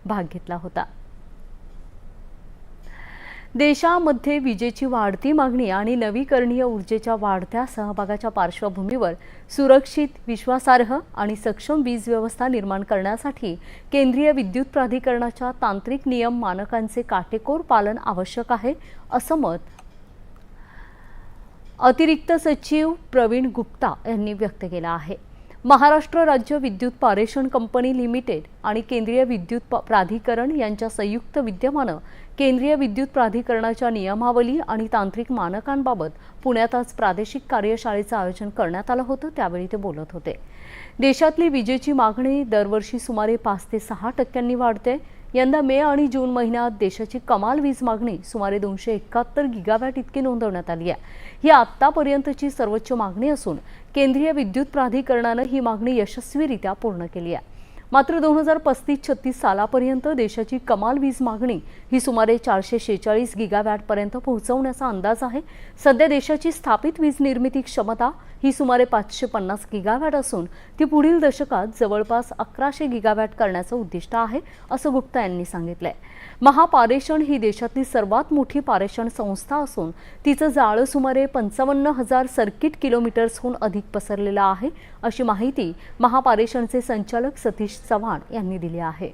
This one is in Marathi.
भाग घेतला होता। देशामध्ये विजेची वाढती मागणी आणि नवीकरणीय ऊर्जेच्या वाढत्या सहभागाच्या पार्श्वभूमीवर सुरक्षित, विश्वासार्ह आणि सक्षम वीज व्यवस्था निर्माण करण्यासाठी केंद्रीय विद्युत प्राधिकरणाच्या तांत्रिक नियम मानकांचे काटेकोर पालन आवश्यक आहे, असं मत अतिरिक्त सचिव प्रवीण गुप्ता यांनी व्यक्त केलं आहे। महाराष्ट्र राज्य विद्युत पारेषण कंपनी लिमिटेड आणि केंद्रीय विद्युत प्राधिकरण यांच्या संयुक्त विद्यमानं केंद्रीय विद्युत प्राधिकरणाच्या नियमावली आणि तांत्रिक मानकांबाबत पुण्यात आज प्रादेशिक कार्यशाळेचं आयोजन करण्यात आलं होतं। त्यावेळी ते बोलत होते। देशातली विजेची मागणी दरवर्षी सुमारे 5 ते 6% वाढते। यंदा मे आणि जून महिन्यात देशाची कमाल वीज मागणी सुमारे 271 गिगावॅट इतकी नोंदवण्यात आली आहे। ही आतापर्यंतची सर्वोच्च मागणी असून केंद्रीय विद्युत प्राधिकरणानं ही मागणी यशस्वीरित्या पूर्ण केली आहे। मात्र 2035-36 सालापर्यंत देशाची कमाल वीज मागणी ही सुमारे 446 गिगावॅटपर्यंत पोहोचवण्याचा अंदाज आहे। सध्या देशाची स्थापित वीज निर्मिती क्षमता ही सुमारे 550 गिगावॅट असून ती पुढील दशकात जवळपास 1100 गिगावॅट करण्याचं उद्दिष्ट आहे, असं गुप्ता यांनी सांगितलंय। महापारेषण ही देशातली सर्वात मोठी पारेषण संस्था असून तिचं जाळं सुमारे 55,000 सर्किट किलोमीटर्सहून अधिक पसरलेलं आहे, अशी माहिती महापारेषणचे संचालक सतीश चव्हाण यांनी दिली आहे।